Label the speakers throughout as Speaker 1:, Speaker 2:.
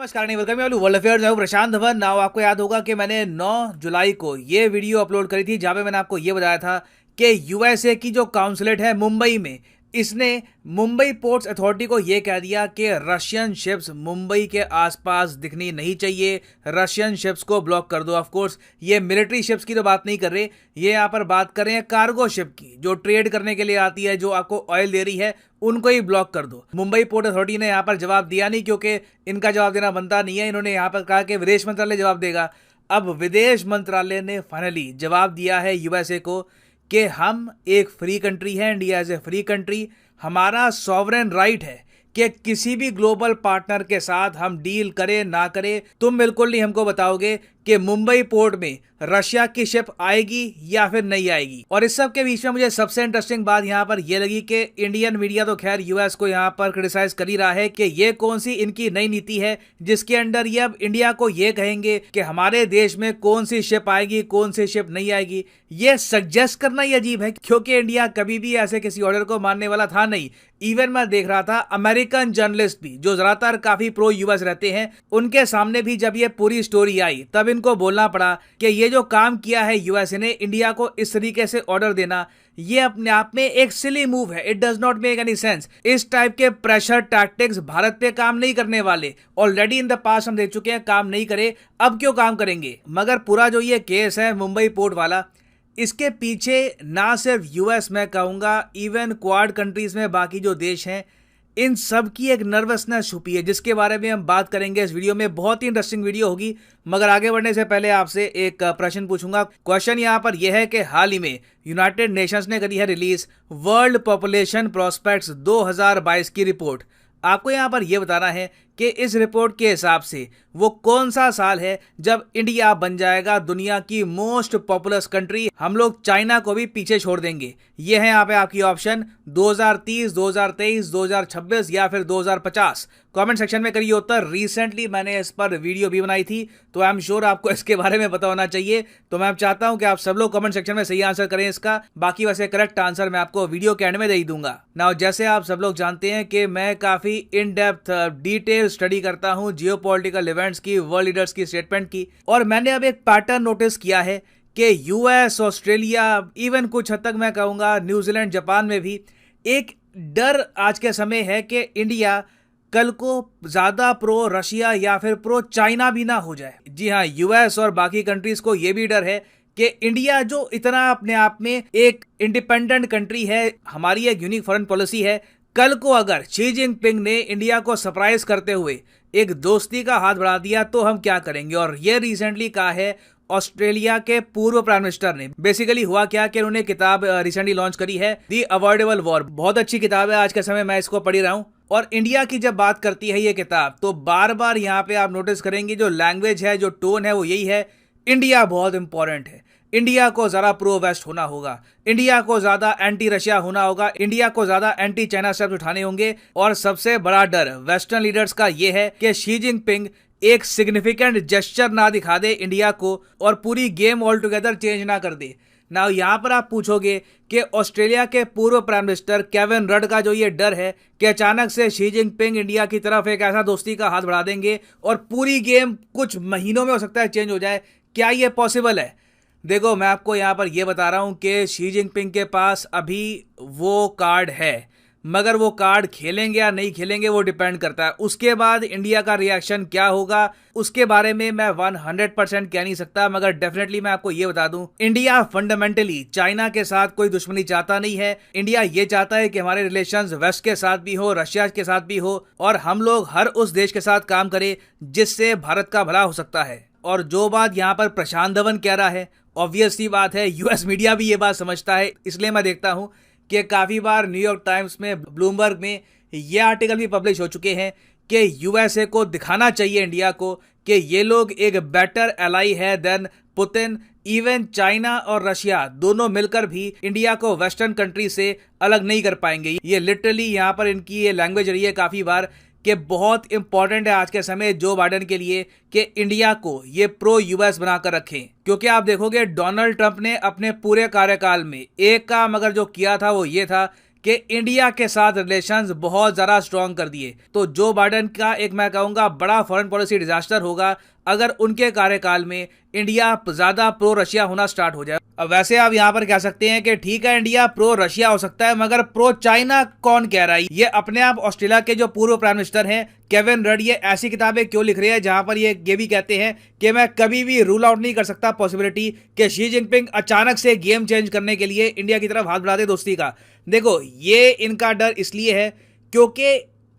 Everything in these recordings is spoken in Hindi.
Speaker 1: नमस्कार नहीं वेलकम वर्ल्ड अफेयर्स। मैं हूं प्रशांत धवन। नाउ आपको याद होगा कि मैंने 9 जुलाई को ये वीडियो अपलोड करी थी जहां पे मैंने आपको ये बताया था कि यूएसए की जो काउंसलेट है मुंबई में, इसने मुंबई पोर्ट्स अथॉरिटी को ये कह दिया कि रशियन शिप्स मुंबई के आसपास दिखनी नहीं चाहिए, रशियन शिप्स को ब्लॉक कर दो। ऑफ कोर्स ये मिलिट्री शिप्स की तो बात नहीं कर रहे, ये यहाँ पर बात कर रहे हैं कार्गो शिप की जो ट्रेड करने के लिए आती है, जो आपको ऑयल दे रही है, उनको ही ब्लॉक कर दो। मुंबई पोर्ट अथॉरिटी ने यहाँ पर जवाब दिया नहीं, क्योंकि इनका जवाब देना बनता नहीं है। इन्होंने यहाँ पर कहा कि विदेश मंत्रालय जवाब देगा। अब विदेश मंत्रालय ने फाइनली जवाब दिया है यूएसए को कि हम एक फ्री कंट्री है, India as a free country, हमारा सॉवरेन राइट है कि किसी भी ग्लोबल पार्टनर के साथ हम डील करें ना करें, तुम बिल्कुल नहीं हमको बताओगे कि मुंबई पोर्ट में रशिया की शिप आएगी या फिर नहीं आएगी। और इस सब के बीच में मुझे सबसे इंटरेस्टिंग बात यहाँ पर यह लगी कि इंडियन मीडिया तो खैर यूएस को यहाँ पर क्रिटिसाइज कर ही रहा है कि ये कौन सी इनकी नई नीति है जिसके अंडर ये अब इंडिया को ये कहेंगे कि हमारे देश में कौन सी शिप आएगी कौन सी शिप नहीं आएगी। ये सजेस्ट करना ही अजीब है, क्योंकि इंडिया कभी भी ऐसे किसी ऑर्डर को मानने वाला था नहीं। इवन मैं देख रहा था अमेरिकन जर्नलिस्ट भी जो ज्यादातर काफी प्रो यूएस रहते हैं, उनके सामने भी जब ये पूरी स्टोरी आई तब इनको बोलना पड़ा कि ये जो काम किया है यूएसए ने इंडिया को इस तरीके से ऑर्डर देना, ये अपने आप में एक सिली मूव है। It does not make any sense. इस टाइप के प्रेशर टैक्टिक्स भारत पे काम नहीं करने वाले। ऑलरेडी इन द पास्ट हम देख चुके हैं काम नहीं करे, अब क्यों काम करेंगे। मगर पूरा जो ये केस है मुंबई पोर्ट वाला, इसके पीछे ना सिर्फ यूएस, मैं कहूंगा इवन क्वाड कंट्रीज में बाकी जो देश हैं, इन सब की एक नर्वसनेस छुपी है, जिसके बारे में हम बात करेंगे इस वीडियो में। बहुत ही इंटरेस्टिंग वीडियो होगी। मगर आगे बढ़ने से पहले आपसे एक प्रश्न पूछूंगा। क्वेश्चन यहां पर यह है कि हाल ही में यूनाइटेड नेशंस ने करी है रिलीज वर्ल्ड पॉपुलेशन प्रोस्पेक्ट्स 2022 की रिपोर्ट। आपको यहां पर यह बताना है कि इस रिपोर्ट के हिसाब से वो कौन सा साल है जब इंडिया बन जाएगा दुनिया की मोस्ट पॉपुलस कंट्री। हम लोग चाइना को भी पीछे छोड़ देंगे। ये है यहाँ पे आपकी ऑप्शन 2030, 2023, 2026 या फिर 2050। कमेंट सेक्शन में करिए उत्तर। रिसेंटली मैंने इस पर वीडियो भी बनाई थी, तो आई एम श्योर आपको इसके बारे में पता होना चाहिए। तो मैं चाहता हूं कि आप सब लोग कमेंट सेक्शन में सही आंसर करें इसका। बाकी वैसे करेक्ट आंसर मैं आपको वीडियो के एंड में दे ही दूंगा। नाउ जैसे आप सब लोग जानते हैं कि मैं काफी इन डेप्थ डिटेल स्टडी करता हूं जियोपॉलिटिकल इवेंट्स की, वर्ल्ड लीडर्स की स्टेटमेंट की, और मैंने अब एक पैटर्न नोटिस किया है कि यूएस, ऑस्ट्रेलिया, इवन कुछ हद तक मैं कहूंगा न्यूजीलैंड, जापान में भी एक डर आज के समय है कि इंडिया कल को ज्यादा प्रो रशिया या फिर प्रो चाइना भी ना हो जाए। जी हाँ, यूएस और बाकी कंट्रीज को यह भी डर है कि इंडिया जो इतना अपने आप में एक इंडिपेंडेंट कंट्री है, हमारी एक यूनिक फॉरेन पॉलिसी है, कल को अगर शी जिनपिंग ने इंडिया को सरप्राइज करते हुए एक दोस्ती का हाथ बढ़ा दिया तो हम क्या करेंगे। और ये रिसेंटली कहा है ऑस्ट्रेलिया के पूर्व प्राइम मिनिस्टर ने। बेसिकली हुआ क्या कि उन्होंने किताब रिसेंटली लॉन्च करी है, दी अवॉइडेबल वॉर। बहुत अच्छी किताब है, आज के समय मैं इसको पढ़ रहा हूं। और इंडिया की जब बात करती है ये किताब, तो बार बार यहाँ पे आप नोटिस करेंगे जो लैंग्वेज है, जो टोन है, वो यही है, इंडिया बहुत इंपॉर्टेंट है, इंडिया को जरा प्रो वेस्ट होना होगा, इंडिया को ज्यादा एंटी रशिया होना होगा, इंडिया को ज्यादा एंटी चाइना स्टेप्स उठाने होंगे। और सबसे बड़ा डर वेस्टर्न लीडर्स का यह है कि शी जिनपिंग एक सिग्निफिकेंट जेस्चर ना दिखा दे इंडिया को और पूरी गेम ऑल टुगेदर चेंज ना कर दे। ना यहाँ पर आप पूछोगे कि ऑस्ट्रेलिया के पूर्व प्राइम मिनिस्टर केविन रड का जो ये डर है कि अचानक से शी जिनपिंग इंडिया की तरफ एक ऐसा दोस्ती का हाथ बढ़ा देंगे और पूरी गेम कुछ महीनों में हो सकता है चेंज हो जाए, क्या ये पॉसिबल है? देखो, मैं आपको यहाँ पर यह बता रहा हूं कि शी जिनपिंग के पास अभी वो कार्ड है, मगर वो कार्ड खेलेंगे या नहीं खेलेंगे वो डिपेंड करता है। उसके बाद इंडिया का रिएक्शन क्या होगा उसके बारे में मैं 100% कह नहीं सकता, मगर डेफिनेटली मैं आपको ये बता दूं, इंडिया फंडामेंटली चाइना के साथ कोई दुश्मनी चाहता नहीं है। इंडिया ये चाहता है कि हमारे रिलेशंस वेस्ट के साथ भी हो, रशिया के साथ भी हो, और हम लोग हर उस देश के साथ काम करें जिससे भारत का भला हो सकता है। और जो बात यहाँ पर प्रशांत धवन कह रहा है, ऑब्वियस सी बात है, यूएस मीडिया भी ये बात समझता है। इसलिए मैं देखता हूं कि काफी बार न्यूयॉर्क टाइम्स में, ब्लूमबर्ग में ये आर्टिकल भी पब्लिश हो चुके हैं कि यूएसए को दिखाना चाहिए इंडिया को कि ये लोग एक बेटर एलाई है देन पुतिन। इवन चाइना और रशिया दोनों मिलकर भी इंडिया को वेस्टर्न कंट्री से अलग नहीं कर पाएंगे। ये लिटरली यहाँ पर इनकी ये लैंग्वेज रही है काफी बार कि बहुत इंपॉर्टेंट है आज के समय जो बाइडेन के लिए कि इंडिया को ये प्रो यूएस बनाकर रखें। क्योंकि आप देखोगे डोनाल्ड ट्रंप ने अपने पूरे कार्यकाल में एक काम अगर जो किया था वो ये था कि इंडिया के साथ रिलेशंस बहुत ज्यादा स्ट्रांग कर दिए। तो जो बाइडेन का एक मैं कहूंगा बड़ा फॉरेन पॉलिसी डिजास्टर होगा अगर उनके कार्यकाल में इंडिया ज्यादा प्रो रशिया होना स्टार्ट हो जाए। अब वैसे आप यहाँ पर कह सकते हैं कि ठीक है इंडिया प्रो रशिया हो सकता है, मगर प्रो चाइना कौन कह रहा है? ये अपने आप ऑस्ट्रेलिया के जो पूर्व प्राइम मिनिस्टर हैं केविन रड, ये ऐसी किताबें क्यों लिख रहे हैं जहां पर ये भी कहते हैं कि मैं कभी भी रूल आउट नहीं कर सकता पॉसिबिलिटी कि शी जिनपिंग अचानक से गेम चेंज करने के लिए इंडिया की तरफ हाथ बढ़ा दे दोस्ती का। देखो ये इनका डर इसलिए है क्योंकि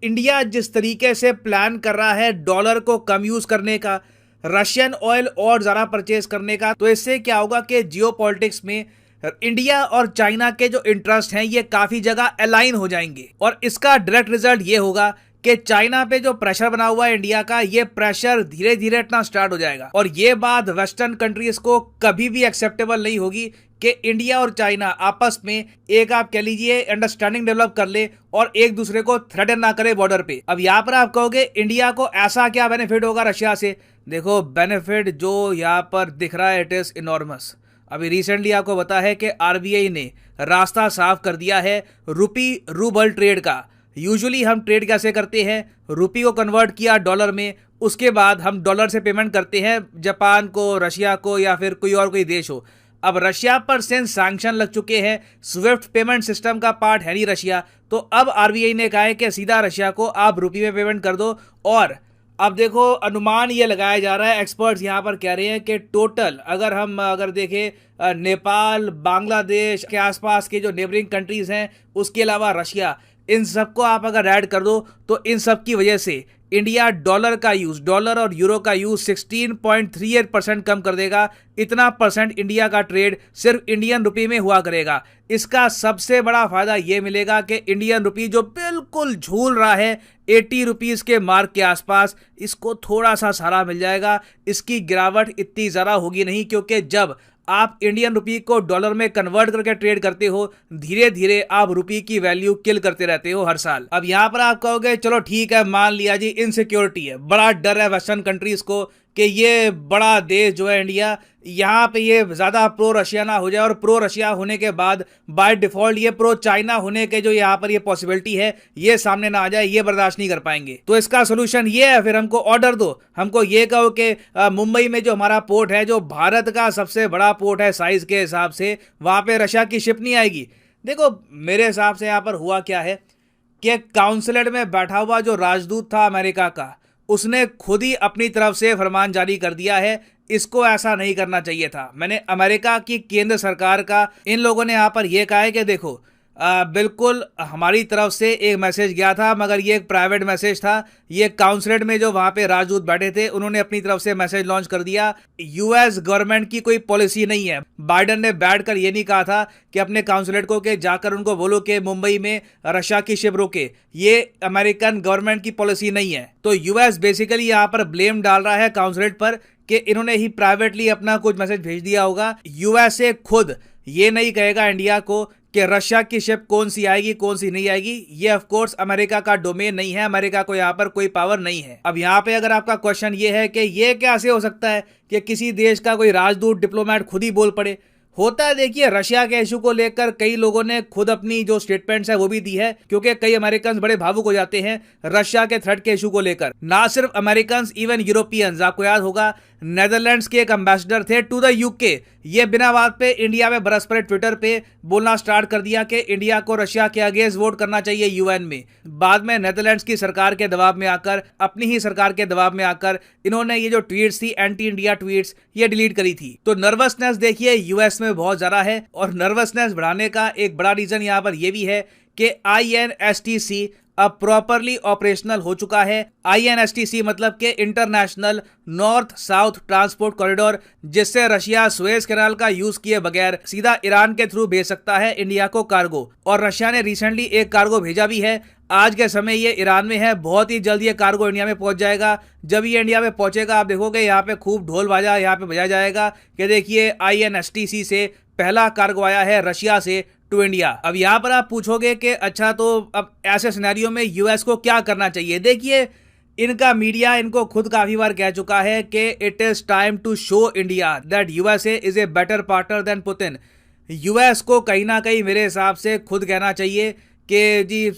Speaker 1: इंडिया जिस तरीके से प्लान कर रहा है डॉलर को कम यूज करने का, रशियन ऑयल और ज्यादा परचेज करने का, तो इससे क्या होगा कि जियोपॉलिटिक्स में इंडिया और चाइना के जो इंटरेस्ट हैं ये काफी जगह अलाइन हो जाएंगे। और इसका डायरेक्ट रिजल्ट ये होगा कि चाइना पे जो प्रेशर बना हुआ है इंडिया का, ये प्रेशर धीरे धीरे इतना स्टार्ट हो जाएगा। और ये बात वेस्टर्न कंट्रीज को कभी भी एक्सेप्टेबल नहीं होगी कि इंडिया और चाइना आपस में एक आप कह लीजिए अंडरस्टैंडिंग डेवलप कर ले और एक दूसरे को थ्रेटन ना करे बॉर्डर पे। अब यहाँ पर आप कहोगे इंडिया को ऐसा क्या बेनिफिट होगा रशिया से? देखो बेनिफिट जो यहाँ पर दिख रहा है इट इज इनॉर्मस। अभी रिसेंटली आपको पता है कि आरबीआई ने रास्ता साफ कर दिया है रुपी रूबल ट्रेड का। यूजुअली हम ट्रेड कैसे करते हैं? रुपी को कन्वर्ट किया डॉलर में, उसके बाद हम डॉलर से पेमेंट करते हैं जापान को, रशिया को या फिर कोई देश हो। अब रशिया पर सिंस सैंक्शन लग चुके हैं, स्विफ्ट पेमेंट सिस्टम का पार्ट है नहीं रशिया, तो अब आरबीआई ने कहा है कि सीधा रशिया को आप रुपये में पेमेंट कर दो। और अब देखो अनुमान ये लगाया जा रहा है, एक्सपर्ट्स यहाँ पर कह रहे हैं कि टोटल अगर देखें नेपाल, बांग्लादेश के आसपास के जो नेबरिंग कंट्रीज हैं, उसके अलावा रशिया, इन सबको आप अगर ऐड कर दो तो इन सब की वजह से इंडिया डॉलर और यूरो का यूज 16.38% कम कर देगा। इतना परसेंट इंडिया का ट्रेड सिर्फ इंडियन रुपये में हुआ करेगा। इसका सबसे बड़ा फायदा यह मिलेगा कि इंडियन रुपये जो बिल्कुल झूल रहा है 80 रुपीज के मार्क के आसपास, इसको थोड़ा सा सहारा मिल जाएगा। इसकी गिरावट इतनी ज़्यादा होगी नहीं, क्योंकि जब आप इंडियन रुपये को डॉलर में कन्वर्ट करके ट्रेड करते हो, धीरे धीरे आप रुपये की वैल्यू किल करते रहते हो हर साल। अब यहाँ पर आप कहोगे चलो ठीक है, मान लिया जी इनसिक्योरिटी है, बड़ा डर है वेस्टर्न कंट्रीज को कि ये बड़ा देश जो है इंडिया, यहाँ पे ये ज्यादा प्रो रशिया ना हो जाए और प्रो रशिया होने के बाद बाय डिफॉल्ट ये प्रो चाइना होने के जो यहाँ पर ये पॉसिबिलिटी है ये सामने ना आ जाए, ये बर्दाश्त नहीं कर पाएंगे। तो इसका सोल्यूशन ये है, फिर हमको ऑर्डर दो, हमको ये कहो कि मुंबई में जो हमारा पोर्ट है, जो भारत का सबसे बड़ा पोर्ट है साइज के हिसाब से, वहां पे रशिया की शिप नहीं आएगी। देखो मेरे हिसाब से यहाँ पर हुआ क्या है कि काउंसिलेट में बैठा हुआ जो राजदूत था अमेरिका का, उसने खुद ही अपनी तरफ से फरमान जारी कर दिया है। इसको ऐसा नहीं करना चाहिए था। मैंने अमेरिका की केंद्र सरकार का इन लोगों ने यहाँ पर यह कहा है कि देखो बिल्कुल हमारी तरफ से एक मैसेज गया था, मगर ये एक प्राइवेट मैसेज था। ये काउंसिलेट में जो वहां पे राजदूत बैठे थे उन्होंने अपनी तरफ से मैसेज लॉन्च कर दिया। यूएस गवर्नमेंट की कोई पॉलिसी नहीं है। बाइडेन ने बैठकर ये नहीं कहा था कि अपने काउंसिलेट को कि जाकर उनको बोलो कि मुंबई में रशिया की शिप रोके, ये अमेरिकन गवर्नमेंट की पॉलिसी नहीं है। तो यूएस बेसिकली यहाँ पर ब्लेम डाल रहा है काउंसिलेट पर कि इन्होंने ही प्राइवेटली अपना कुछ मैसेज भेज दिया होगा। यूएसए खुद ये नहीं कहेगा इंडिया को कि रशिया की शिप कौन सी आएगी कौन सी नहीं आएगी। ये ऑफ कोर्स अमेरिका का डोमेन नहीं है, अमेरिका को यहाँ पर कोई पावर नहीं है। अब यहाँ पे अगर आपका क्वेश्चन ये है कि ये कैसे हो सकता है कि किसी देश का कोई राजदूत डिप्लोमेट खुद ही बोल पड़े, होता है देखिए रशिया के इशू को लेकर कई लोगों ने खुद अपनी जो स्टेटमेंट्स है वो भी दी है, क्योंकि कई अमेरिकन बड़े भावुक हो जाते हैं रशिया के थ्रेट के इशू को लेकर। ना सिर्फ अमेरिकन, इवन यूरोपियंस, आपको याद होगा नेदरलैंड्स के एक एम्बेसडर थे टू द यूके, ये बिना बात पे इंडिया में बरस पड़े, ट्विटर पे बोलना स्टार्ट कर दिया कि इंडिया को रशिया के अगेंस्ट वोट करना चाहिए यूएन में। बाद में नेदरलैंड्स की सरकार के दबाव में आकर, अपनी ही सरकार के दबाव में आकर इन्होंने ये जो ट्वीट्स थी, एंटी इंडिया ट्वीट्स, ये डिलीट करी थी। तो नर्वसनेस देखिए यूएस में बहुत ज्यादा है, और नर्वसनेस बढ़ाने का एक बड़ा रीजन यहां पर यह भी है कि INSTC अब प्रॉपरली ऑपरेशनल हो चुका है। INSTC मतलब के international north south transport corridor, जिससे रशिया सुएज कैनाल का यूज किए बगैर सीधा ईरान के थ्रू भेज सकता है इंडिया को कार्गो। और रशिया ने रिसेंटली एक कार्गो भेजा भी है। आज के समय ये ईरान में है, बहुत ही जल्द ये कार्गो इंडिया में पहुंच जाएगा। जब ये इंडिया में पहुंचेगा आप देखोगे यहाँ पे खूब ढोल बाजा यहाँ पे बजाया जाएगा कि देखिए INSTC से पहला कार्गो आया है रशिया से टू इंडिया। अब यहाँ पर आप पूछोगे कि अच्छा तो अब ऐसे सिनेरियो में यूएस को क्या करना चाहिए। देखिए इनका मीडिया इनको खुद काफी बार कह चुका है कि it is time to show India that USA is a better partner than Putin. US को कहीं ना कहीं मेरे हिसाब से खुद कहना चाहिए कि जी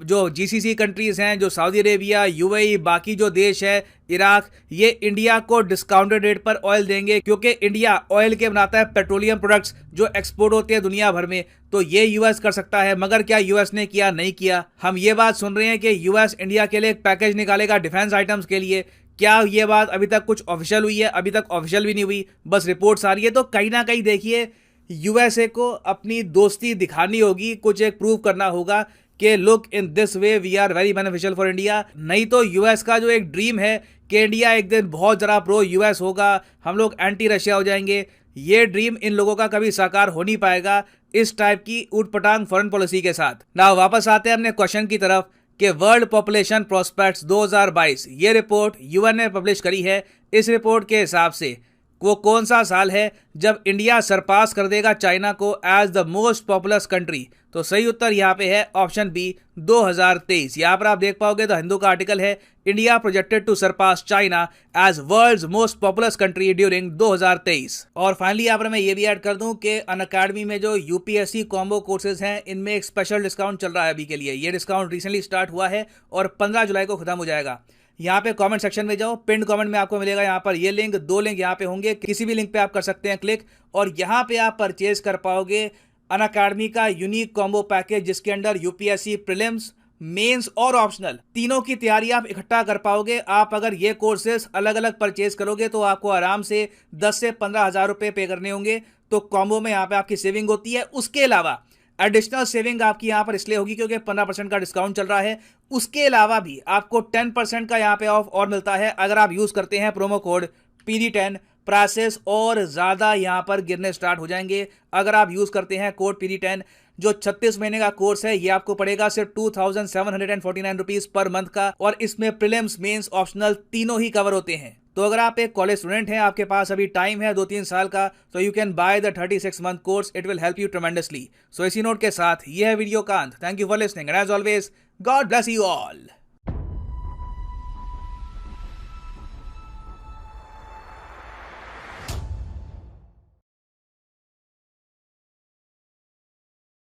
Speaker 1: जो जीसीसी कंट्रीज हैं, जो सऊदी अरेबिया, यूएई, बाकी जो देश है, इराक, ये इंडिया को डिस्काउंटेड रेट पर ऑयल देंगे, क्योंकि इंडिया ऑयल के बनाता है पेट्रोलियम प्रोडक्ट्स जो एक्सपोर्ट होते हैं दुनिया भर में। तो ये यूएस कर सकता है, मगर क्या यूएस ने किया? नहीं किया। हम ये बात सुन रहे हैं कि यूएस इंडिया के लिए एक पैकेज निकालेगा डिफेंस आइटम्स के लिए। क्या ये बात अभी तक कुछ ऑफिशियल हुई है? अभी तक ऑफिशियल भी नहीं हुई, बस रिपोर्ट्स आ रही है। तो कहीं ना कहीं देखिए, यूएसए को अपनी दोस्ती दिखानी होगी, कुछ एक प्रूव करना होगा कि look in this way we are very beneficial for India. नहीं तो यूएस का जो एक ड्रीम है कि इंडिया एक दिन बहुत ज़रा प्रो यूएस होगा, हम लोग एंटी रशिया हो जाएंगे, ये ड्रीम इन लोगों का कभी साकार हो नहीं पाएगा इस टाइप की ऊटपटांग फॉरेन पॉलिसी के साथ। ना वापस आते हैं अपने क्वेश्चन की तरफ कि वर्ल्ड पॉपुलेशन प्रोस्पेक्ट्स 2022 ये रिपोर्ट यूएन ने पब्लिश करी है। इस रिपोर्ट के हिसाब से वो कौन सा साल है जब इंडिया सरपास कर देगा चाइना को as the most populous country? तो सही उत्तर यहाँ पे है ऑप्शन बी, 2023। यहाँ पर आप देख पाओगे, द हिंदू का आर्टिकल है, India projected to surpass China as world's most populous country during 2023। और फाइनली यहाँ पर मैं ये भी ऐड कर दूं कि अनअकैडमी में जो यूपीएससी कॉम्बो कोर्सेज हैं, इनमें एक स्पेशल डिस्काउंट चल रहा है अभी के लिए। ये डिस्काउंट रिसेंटली स्टार्ट हुआ है और 15 जुलाई को खत्म हो जाएगा। यहाँ पे कमेंट सेक्शन में जाओ, पिंड कमेंट में आपको मिलेगा यहाँ पर ये लिंक, 2 लिंक यहाँ पे होंगे, किसी भी लिंक पे आप कर सकते हैं क्लिक, और यहाँ पे आप परचेज कर पाओगे अनअकैडमी का यूनिक कॉम्बो पैकेज, जिसके अंदर यूपीएससी प्रीलिम्स, मेंस और ऑप्शनल तीनों की तैयारी आप इकट्ठा कर पाओगे। आप अगर ये कोर्सेज अलग अलग परचेज करोगे तो आपको आराम से 10 से 15 हज़ार रुपये पे करने होंगे। तो कॉम्बो में यहाँ पे आपकी सेविंग होती है। उसके अलावा एडिशनल सेविंग आपकी यहाँ पर इसलिए होगी क्योंकि 15% का डिस्काउंट चल रहा है। उसके अलावा भी आपको 10% का यहाँ पे ऑफ और मिलता है अगर आप यूज करते हैं प्रोमो कोड PD10। प्राइसेस और ज्यादा यहाँ पर गिरने स्टार्ट हो जाएंगे अगर आप यूज करते हैं कोड PD10। जो 36 महीने का कोर्स है ये आपको पड़ेगा सिर्फ 2749 रुपीज पर मंथ का, और इसमें प्रीलिम्स, मेंस, ऑप्शनल तीनों ही कवर होते हैं। तो अगर आप एक कॉलेज स्टूडेंट हैं, आपके पास अभी टाइम है 2-3 साल का, तो you can buy the 36 month course, it will help you tremendously. So इसी नोट के साथ ये है वीडियो का अंत। Thank you for listening and as always God bless you all.